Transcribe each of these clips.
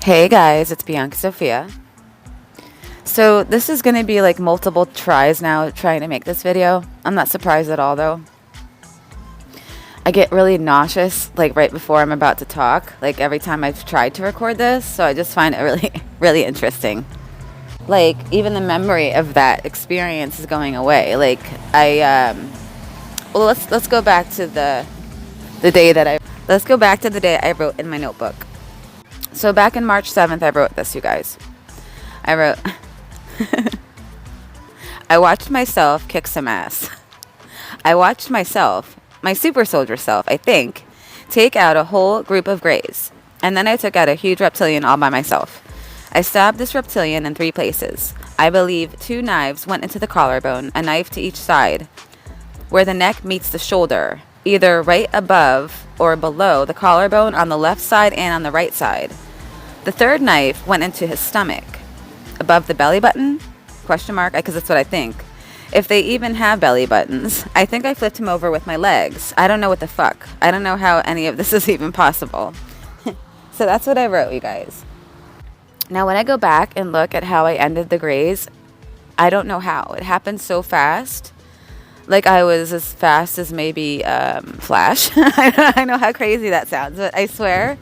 Hey guys, it's Bianca Sophia. So this is going to be like multiple tries now trying to make this video. I'm not surprised at all though. I get really nauseous like right before I'm about to talk, like every time I've tried to record this, so I just find it really really interesting. Like even the memory of that experience is going away. Like let's go back to the day I wrote in my notebook. So back in March 7th, I wrote this, you guys. I wrote, I watched myself kick some ass. I watched myself, my super soldier self, I think, take out a whole group of greys. And then I took out a huge reptilian all by myself. I stabbed this reptilian in 3 places. I believe 2 knives went into the collarbone, a knife to each side, where the neck meets the shoulder, either right above or below the collarbone on the left side and on the right side. The 3rd knife went into his stomach, above the belly button, question mark, because that's what I think. If they even have belly buttons, I think I flipped him over with my legs. I don't know what the fuck. I don't know how any of this is even possible. So that's what I wrote, you guys. Now when I go back and look at how I ended the grays, I don't know how. It happened so fast. Like I was as fast as maybe Flash. I know how crazy that sounds, but I swear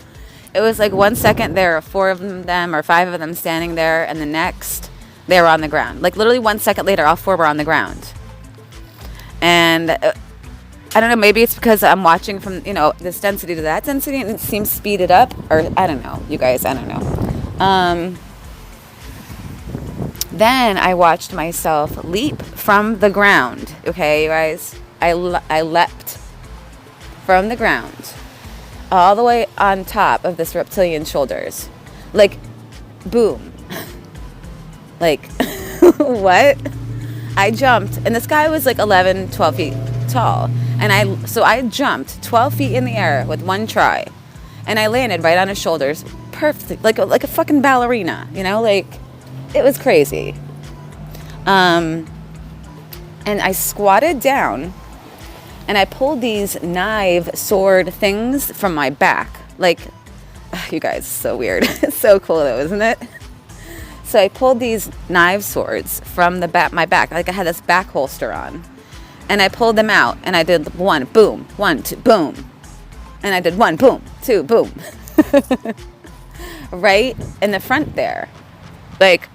it was like 1 second there are 4 of them or 5 of them standing there, and the next they were on the ground. Like literally 1 second later, all 4 were on the ground. And I don't know, maybe it's because I'm watching from, this density to that density and it seems speeded up, or I don't know, you guys, I don't know. Then I watched myself leap from the ground. Okay, you guys, I leapt from the ground all the way on top of this reptilian shoulders. Like, boom. Like, what? I jumped, and this guy was like 11, 12 feet tall. And I jumped 12 feet in the air with 1 try. And I landed right on his shoulders perfectly, like a fucking ballerina, like, it was crazy. And I squatted down and I pulled these knife sword things from my back. Like, you guys, so weird. It's so cool though, isn't it? So I pulled these knife swords from my back. Like I had this back holster on. And I pulled them out and I did 1, boom, 1, 2, boom. And I did 1, boom, 2, boom. Right in the front there. Like,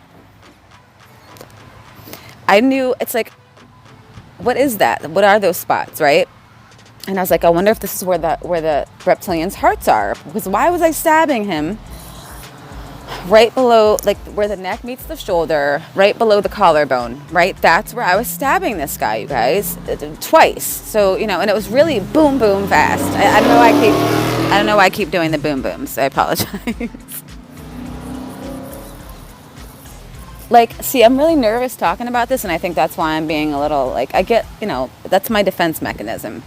I knew, it's like, what is that? What are those spots, right? And I was like, I wonder if this is where the reptilian's hearts are. Because why was I stabbing him right below, like where the neck meets the shoulder, right below the collarbone, right? That's where I was stabbing this guy, you guys, twice. So, and it was really boom, boom fast. I don't know why I keep doing the boom booms. I apologize. Like, see, I'm really nervous talking about this, and I think that's why I'm being a little, like, I get, that's my defense mechanism.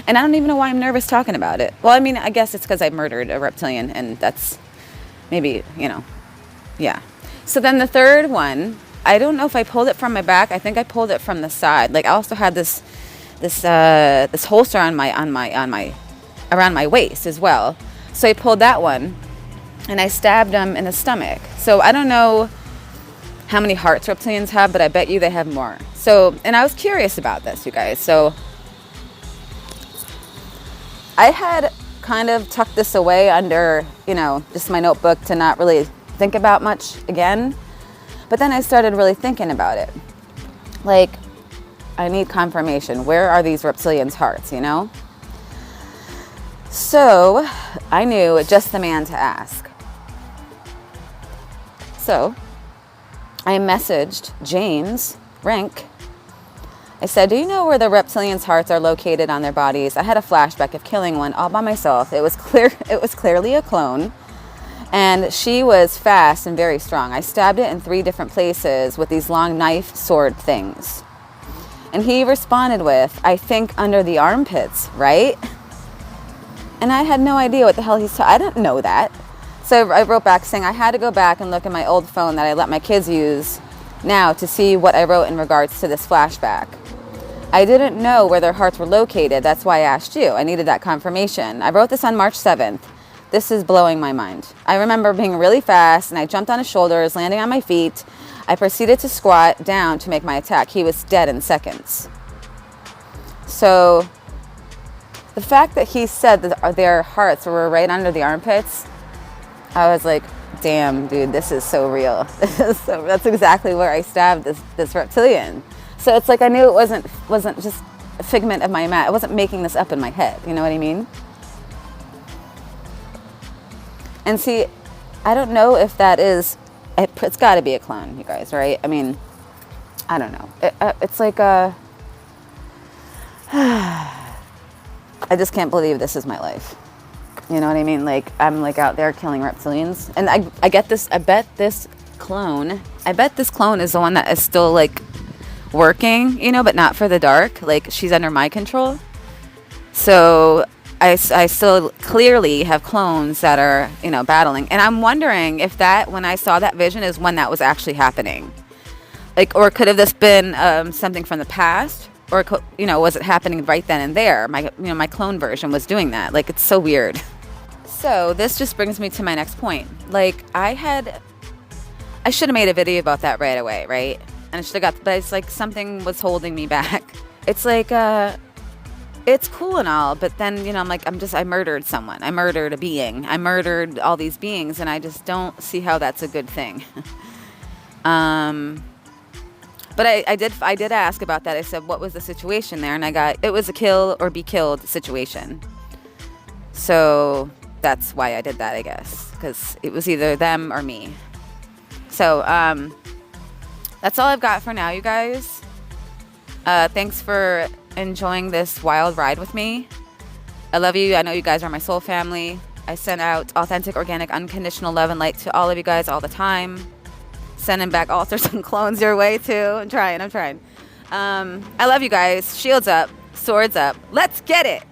And I don't even know why I'm nervous talking about it. Well, I mean, I guess it's because I murdered a reptilian, and that's maybe, yeah. So then the 3rd one, I don't know if I pulled it from my back. I think I pulled it from the side. Like, I also had this holster around my waist as well. So I pulled that one, and I stabbed him in the stomach. So I don't know how many hearts reptilians have, but I bet you they have more. So, and I was curious about this, you guys. So I had kind of tucked this away under, just my notebook to not really think about much again. But then I started really thinking about it. Like, I need confirmation. Where are these reptilians' hearts, So I knew just the man to ask. So I messaged James Rink. I said, do you know where the reptilians' hearts are located on their bodies? I had a flashback of killing one all by myself. It was clearly a clone. And she was fast and very strong. I stabbed it in 3 different places with these long knife sword things. And he responded with, I think under the armpits, right? And I had no idea what the hell he's talking. I didn't know that. So I wrote back saying I had to go back and look at my old phone that I let my kids use now to see what I wrote in regards to this flashback. I didn't know where their hearts were located. That's why I asked you. I needed that confirmation. I wrote this on March 7th. This is blowing my mind. I remember being really fast, and I jumped on his shoulders, landing on my feet. I proceeded to squat down to make my attack. He was dead in seconds. So the fact that he said that their hearts were right under the armpits, I was like, damn, dude, this is so real. That's exactly where I stabbed this reptilian. So it's like I knew it wasn't just a figment of my mind. I wasn't making this up in my head. You know what I mean? And see, I don't know if that is, it's got to be a clone, you guys, right? I mean, I don't know. It's like I just can't believe this is my life. You know what I mean? Like, I'm like out there killing reptilians. And I get this, I bet this clone is the one that is still like working, you know, but not for the dark. Like, she's under my control. So I still clearly have clones that are, you know, battling. And I'm wondering if that, when I saw that vision, is when that was actually happening. Like, or could have this been something from the past? Or, you know, was it happening right then and there? My clone version was doing that. Like, it's so weird. So this just brings me to my next point. Like, I should have made a video about that right away, right? And I should have but it's like something was holding me back. It's like, it's cool and all, but then, you know, I murdered someone. I murdered a being. I murdered all these beings, and I just don't see how that's a good thing. But I did ask about that. I said, what was the situation there? And it was a kill or be killed situation. So that's why I did that, I guess, because it was either them or me. So that's all I've got for now, you guys. Thanks for enjoying this wild ride with me. I love you. I know you guys are my soul family. I send out authentic, organic, unconditional love and light to all of you guys all the time. Sending back alters and clones your way too. I'm trying. I love you guys. Shields up, swords up. Let's get it.